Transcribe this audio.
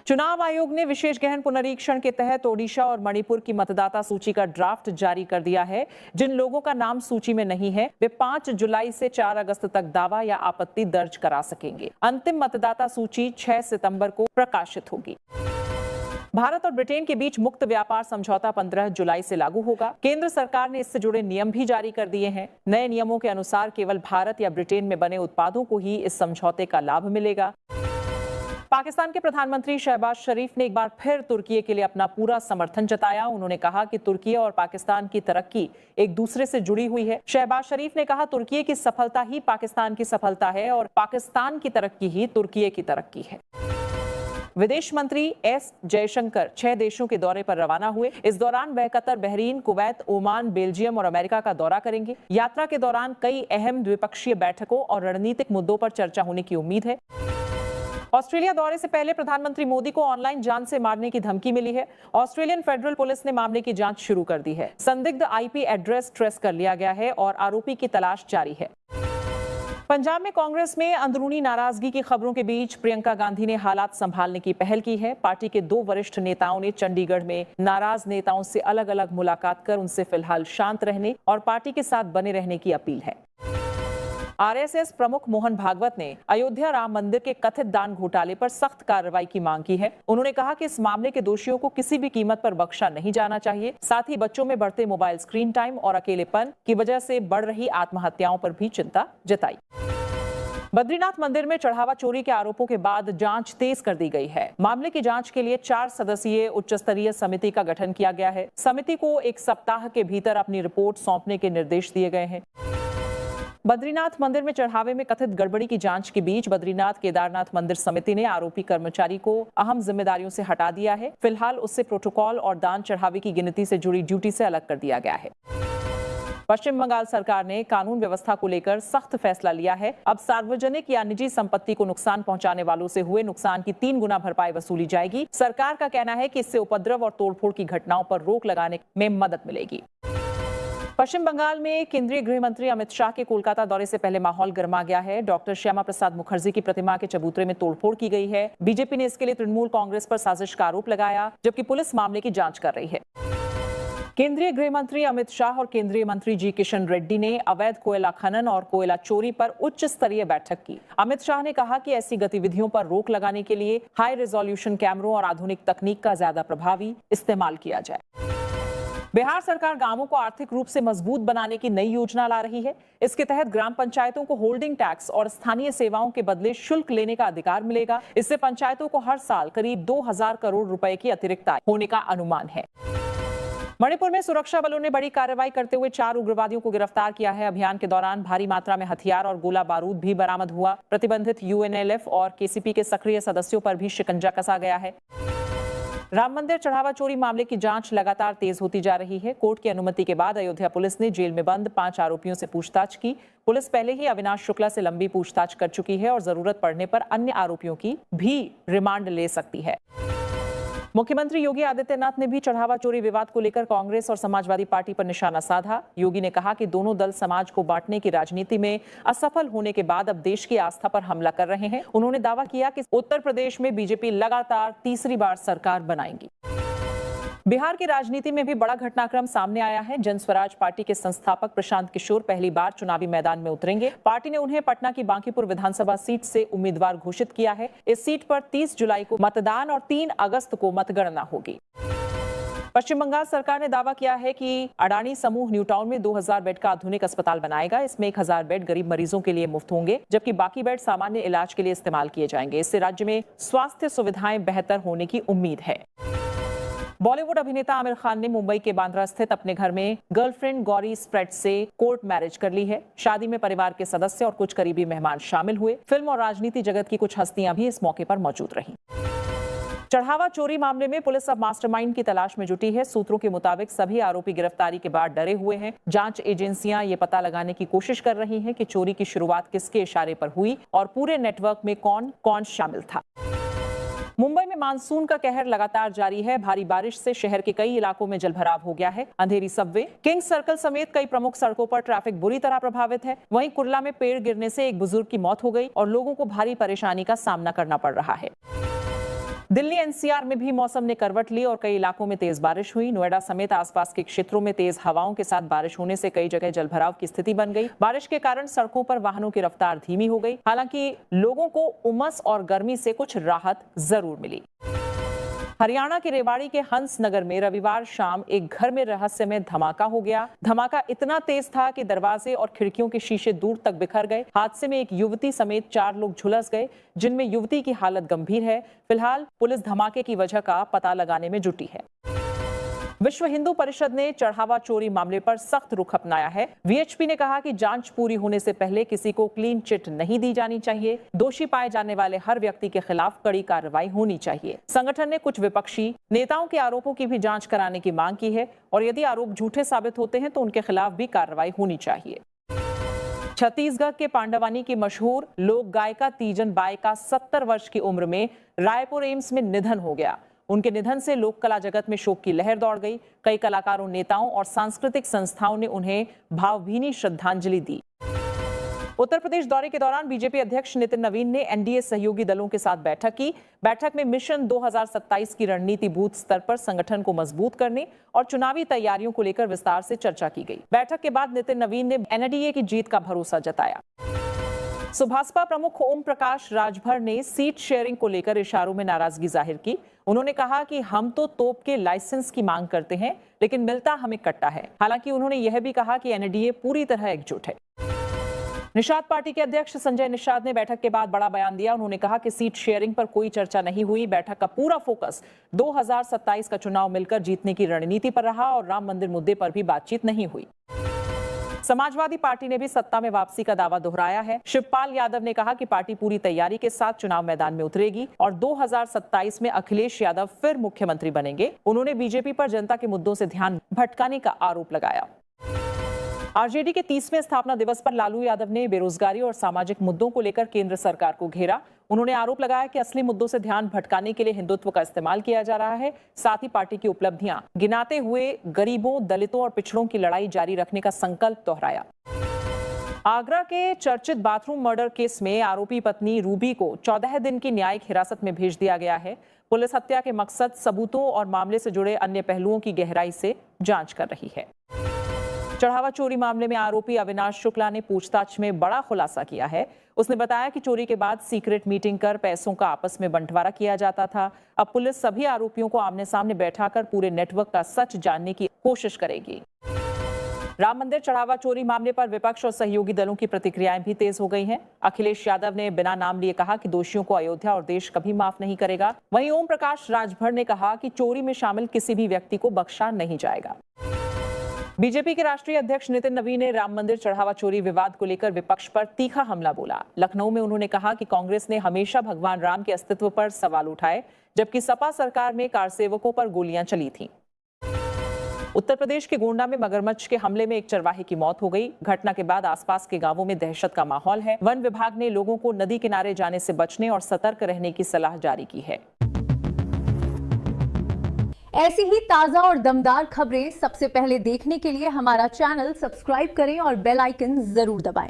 चुनाव आयोग ने विशेष गहन पुनरीक्षण के तहत ओडिशा और मणिपुर की मतदाता सूची का ड्राफ्ट जारी कर दिया है। जिन लोगों का नाम सूची में नहीं है वे 5 जुलाई से 4 अगस्त तक दावा या आपत्ति दर्ज करा सकेंगे। अंतिम मतदाता सूची 6 सितंबर को प्रकाशित होगी। भारत और ब्रिटेन के बीच मुक्त व्यापार समझौता 15 जुलाई से लागू होगा। केंद्र सरकार ने इससे जुड़े नियम भी जारी कर दिए हैं। नए नियमों के अनुसार केवल भारत या ब्रिटेन में बने उत्पादों को ही इस समझौते का लाभ मिलेगा। पाकिस्तान के प्रधानमंत्री शहबाज शरीफ ने एक बार फिर तुर्की के लिए अपना पूरा समर्थन जताया। उन्होंने कहा कि तुर्की और पाकिस्तान की तरक्की एक दूसरे से जुड़ी हुई है। शहबाज शरीफ ने कहा, तुर्की की सफलता ही पाकिस्तान की सफलता है और पाकिस्तान की तरक्की ही तुर्की की तरक्की है। विदेश मंत्री एस जयशंकर 6 देशों के दौरे पर रवाना हुए। इस दौरान वह Qatar, Bahrain, Kuwait, Oman, Belgium और अमेरिका का दौरा करेंगे। यात्रा के दौरान कई अहम द्विपक्षीय बैठकों और रणनीतिक मुद्दों पर चर्चा होने की उम्मीद है। ऑस्ट्रेलिया दौरे से पहले प्रधानमंत्री मोदी को ऑनलाइन जान से मारने की धमकी मिली है। ऑस्ट्रेलियन फेडरल पुलिस ने मामले की जांच शुरू कर दी है। संदिग्ध आईपी एड्रेस ट्रेस कर लिया गया है और आरोपी की तलाश जारी है। पंजाब में कांग्रेस में अंदरूनी नाराजगी की खबरों के बीच प्रियंका गांधी ने हालात संभालने की पहल की है। पार्टी के 2 वरिष्ठ नेताओं ने चंडीगढ़ में नाराज नेताओं से अलग अलग मुलाकात कर उनसे फिलहाल शांत रहने और पार्टी के साथ बने रहने की अपील है। आरएसएस प्रमुख मोहन भागवत ने अयोध्या राम मंदिर के कथित दान घोटाले पर सख्त कार्रवाई की मांग की है। उन्होंने कहा कि इस मामले के दोषियों को किसी भी कीमत पर बख्शा नहीं जाना चाहिए। साथ ही बच्चों में बढ़ते मोबाइल स्क्रीन टाइम और अकेलेपन की वजह से बढ़ रही आत्महत्याओं पर भी चिंता जताई। बद्रीनाथ मंदिर में चढ़ावा चोरी के आरोपों के बाद जांच तेज कर दी गई है। मामले की जांच के लिए 4 सदस्यीय उच्च स्तरीय समिति का गठन किया गया है। समिति को 1 सप्ताह के भीतर अपनी रिपोर्ट सौंपने के निर्देश दिए गए हैं। बद्रीनाथ मंदिर में चढ़ावे में कथित गड़बड़ी की जांच के बीच बद्रीनाथ केदारनाथ मंदिर समिति ने आरोपी कर्मचारी को अहम जिम्मेदारियों से हटा दिया है। फिलहाल उससे प्रोटोकॉल और दान चढ़ावे की गिनती से जुड़ी ड्यूटी से अलग कर दिया गया है। पश्चिम बंगाल सरकार ने कानून व्यवस्था को लेकर सख्त फैसला लिया है। अब सार्वजनिक या निजी संपत्ति को नुकसान पहुंचाने वालों से हुए नुकसान की 3 गुना भरपाई वसूली जाएगी। सरकार का कहना है कि इससे उपद्रव और तोड़फोड़ की घटनाओं पर रोक लगाने में मदद मिलेगी। पश्चिम बंगाल में केंद्रीय गृह मंत्री अमित शाह के कोलकाता दौरे से पहले माहौल गर्मा गया है। डॉक्टर श्यामा प्रसाद मुखर्जी की प्रतिमा के चबूतरे में तोड़फोड़ की गई है। बीजेपी ने इसके लिए तृणमूल कांग्रेस पर साजिश का आरोप लगाया, जबकि पुलिस मामले की जांच कर रही है। केंद्रीय गृह मंत्री अमित शाह और केंद्रीय मंत्री जी किशन रेड्डी ने अवैध कोयला खनन और कोयला चोरी पर उच्च स्तरीय बैठक की। अमित शाह ने कहा कि ऐसी गतिविधियों पर रोक लगाने के लिए हाई रेजोल्यूशन कैमरों और आधुनिक तकनीक का ज्यादा प्रभावी इस्तेमाल किया जाए। बिहार सरकार गांवों को आर्थिक रूप से मजबूत बनाने की नई योजना ला रही है। इसके तहत ग्राम पंचायतों को होल्डिंग टैक्स और स्थानीय सेवाओं के बदले शुल्क लेने का अधिकार मिलेगा। इससे पंचायतों को हर साल करीब 2000 करोड़ रुपए की अतिरिक्त आय होने का अनुमान है। मणिपुर में सुरक्षा बलों ने बड़ी कार्रवाई करते हुए 4 उग्रवादियों को गिरफ्तार किया है। अभियान के दौरान भारी मात्रा में हथियार और गोला बारूद भी बरामद हुआ। प्रतिबंधित यूएनएलएफ और केसीपी के सक्रिय सदस्यों पर भी शिकंजा कसा गया है। राम मंदिर चढ़ावा चोरी मामले की जांच लगातार तेज होती जा रही है। कोर्ट की अनुमति के बाद अयोध्या पुलिस ने जेल में बंद 5 आरोपियों से पूछताछ की। पुलिस पहले ही अविनाश शुक्ला से लंबी पूछताछ कर चुकी है और जरूरत पड़ने पर अन्य आरोपियों की भी रिमांड ले सकती है। मुख्यमंत्री योगी आदित्यनाथ ने भी चढ़ावा चोरी विवाद को लेकर कांग्रेस और समाजवादी पार्टी पर निशाना साधा। योगी ने कहा कि दोनों दल समाज को बांटने की राजनीति में असफल होने के बाद अब देश की आस्था पर हमला कर रहे हैं। उन्होंने दावा किया कि उत्तर प्रदेश में बीजेपी लगातार तीसरी बार सरकार बनाएगी। बिहार की राजनीति में भी बड़ा घटनाक्रम सामने आया है। जन स्वराज पार्टी के संस्थापक प्रशांत किशोर पहली बार चुनावी मैदान में उतरेंगे। पार्टी ने उन्हें पटना की बांकीपुर विधानसभा सीट से उम्मीदवार घोषित किया है। इस सीट पर 30 जुलाई को मतदान और 3 अगस्त को मतगणना होगी। पश्चिम बंगाल सरकार ने दावा किया है कि अडानी समूह न्यू टाउन में 2000 बेड का आधुनिक अस्पताल बनाएगा। इसमें 1000 बेड गरीब मरीजों के लिए मुफ्त होंगे, जबकि बाकी बेड सामान्य इलाज के लिए इस्तेमाल किए जाएंगे। इससे राज्य में स्वास्थ्य सुविधाएं बेहतर होने की उम्मीद है। बॉलीवुड अभिनेता आमिर खान ने मुंबई के बांद्रा स्थित अपने घर में गर्लफ्रेंड गौरी स्प्रेड से कोर्ट मैरिज कर ली है। शादी में परिवार के सदस्य और कुछ करीबी मेहमान शामिल हुए। फिल्म और राजनीति जगत की कुछ हस्तियां भी इस मौके पर मौजूद रहीं। चढ़ावा चोरी मामले में पुलिस अब मास्टरमाइंड की तलाश में जुटी है। सूत्रों के मुताबिक सभी आरोपी गिरफ्तारी के बाद डरे हुए हैं। जांच एजेंसियां ये पता लगाने की कोशिश कर रही हैं कि चोरी की शुरुआत किसके इशारे पर हुई और पूरे नेटवर्क में कौन कौन शामिल था। मुंबई में मानसून का कहर लगातार जारी है। भारी बारिश से शहर के कई इलाकों में जलभराव हो गया है। अंधेरी सबवे, किंग्स सर्कल समेत कई प्रमुख सड़कों पर ट्रैफिक बुरी तरह प्रभावित है। वहीं कुर्ला में पेड़ गिरने से एक बुजुर्ग की मौत हो गई और लोगों को भारी परेशानी का सामना करना पड़ रहा है। दिल्ली एनसीआर में भी मौसम ने करवट ली और कई इलाकों में तेज बारिश हुई। नोएडा समेत आसपास के क्षेत्रों में तेज हवाओं के साथ बारिश होने से कई जगह जलभराव की स्थिति बन गई। बारिश के कारण सड़कों पर वाहनों की रफ्तार धीमी हो गई। हालांकि लोगों को उमस और गर्मी से कुछ राहत जरूर मिली। हरियाणा के रेवाड़ी के हंस नगर में रविवार शाम एक घर में रहस्यमय धमाका हो गया। धमाका इतना तेज था कि दरवाजे और खिड़कियों के शीशे दूर तक बिखर गए। हादसे में एक युवती समेत 4 लोग झुलस गए, जिनमें युवती की हालत गंभीर है। फिलहाल पुलिस धमाके की वजह का पता लगाने में जुटी है। विश्व हिंदू परिषद ने चढ़ावा चोरी मामले पर सख्त रुख अपनाया है। वीएचपी ने कहा कि जांच पूरी होने से पहले किसी को क्लीन चिट नहीं दी जानी चाहिए। दोषी पाए जाने वाले हर व्यक्ति के खिलाफ कड़ी कार्रवाई होनी चाहिए। संगठन ने कुछ विपक्षी नेताओं के आरोपों की भी जांच कराने की मांग की है और यदि आरोप झूठे साबित होते हैं तो उनके खिलाफ भी कार्रवाई होनी चाहिए। छत्तीसगढ़ के पांडवानी की मशहूर लोक गायिका तीजन बाई का 70 वर्ष की उम्र में रायपुर एम्स में निधन हो गया। उनके निधन से लोक कला जगत में शोक की लहर दौड़ गई। कई कलाकारों, नेताओं और सांस्कृतिक संस्थाओं ने उन्हें भावभीनी श्रद्धांजलि दी। उत्तर प्रदेश दौरे के दौरान बीजेपी अध्यक्ष नितिन नवीन ने एनडीए सहयोगी दलों के साथ बैठक की। बैठक में मिशन 2027 की रणनीति बूथ स्तर पर संगठन को मजबूत करने और चुनावी तैयारियों को लेकर विस्तार से चर्चा की गई। बैठक के बाद नितिन नवीन ने एनडीए की जीत का भरोसा जताया। सुभाषपा प्रमुख ओम प्रकाश राजभर ने सीट शेयरिंग को लेकर इशारों में नाराजगी जाहिर की। उन्होंने कहा कि हम तो तोप के लाइसेंस की मांग करते हैं, लेकिन मिलता हमें कट्टा है। हालांकि उन्होंने यह भी कहा कि एनडीए पूरी तरह एकजुट है। निषाद पार्टी के अध्यक्ष संजय निषाद ने बैठक के बाद बड़ा बयान दिया। उन्होंने कहा कि सीट शेयरिंग पर कोई चर्चा नहीं हुई। बैठक का पूरा फोकस 2027 का चुनाव मिलकर जीतने की रणनीति पर रहा और राम मंदिर मुद्दे पर भी बातचीत नहीं हुई। समाजवादी पार्टी ने भी सत्ता में वापसी का दावा दोहराया है। शिवपाल यादव ने कहा कि पार्टी पूरी तैयारी के साथ चुनाव मैदान में उतरेगी और 2027 में अखिलेश यादव फिर मुख्यमंत्री बनेंगे। उन्होंने बीजेपी पर जनता के मुद्दों से ध्यान भटकाने का आरोप लगाया। आरजेडी के 30वें स्थापना दिवस पर लालू यादव ने बेरोजगारी और सामाजिक मुद्दों को लेकर केंद्र सरकार को घेरा। उन्होंने आरोप लगाया कि असली मुद्दों से ध्यान भटकाने के लिए हिंदुत्व का इस्तेमाल किया जा रहा है। साथ ही पार्टी की उपलब्धियां गिनाते हुए गरीबों, दलितों और पिछड़ों की लड़ाई जारी रखने का संकल्प दोहराया। आगरा के चर्चित बाथरूम मर्डर केस में आरोपी पत्नी रूबी को 14 दिन की न्यायिक हिरासत में भेज दिया गया है। पुलिस हत्या के मकसद, सबूतों और मामले से जुड़े अन्य पहलुओं की गहराई से जांच कर रही है। चढ़ावा चोरी मामले में आरोपी अविनाश शुक्ला ने पूछताछ में बड़ा खुलासा किया है। उसने बताया कि चोरी के बाद सीक्रेट मीटिंग कर पैसों का आपस में बंटवारा किया जाता था। अब पुलिस सभी आरोपियों को आमने सामने बैठाकर पूरे नेटवर्क का सच जानने की कोशिश करेगी। राम मंदिर चढ़ावा चोरी मामले पर विपक्ष और सहयोगी दलों की प्रतिक्रियाएं भी तेज हो गई हैं। अखिलेश यादव ने बिना नाम लिए कहा कि दोषियों को अयोध्या और देश कभी माफ नहीं करेगा। वहीं ओम प्रकाश राजभर ने कहा कि चोरी में शामिल किसी भी व्यक्ति को बख्शा नहीं जाएगा। बीजेपी के राष्ट्रीय अध्यक्ष नितिन नवीन ने राम मंदिर चढ़ावा चोरी विवाद को लेकर विपक्ष पर तीखा हमला बोला। लखनऊ में उन्होंने कहा कि कांग्रेस ने हमेशा भगवान राम के अस्तित्व पर सवाल उठाए, जबकि सपा सरकार में कारसेवकों पर गोलियां चली थीं। उत्तर प्रदेश के गोंडा में मगरमच्छ के हमले में एक चरवाहे की मौत हो गई। घटना के बाद आसपास के गांवों में दहशत का माहौल है। वन विभाग ने लोगों को नदी किनारे जाने से बचने और सतर्क रहने की सलाह जारी की है। ऐसी ही ताजा और दमदार खबरें सबसे पहले देखने के लिए हमारा चैनल सब्सक्राइब करें और बेल आइकन जरूर दबाएं।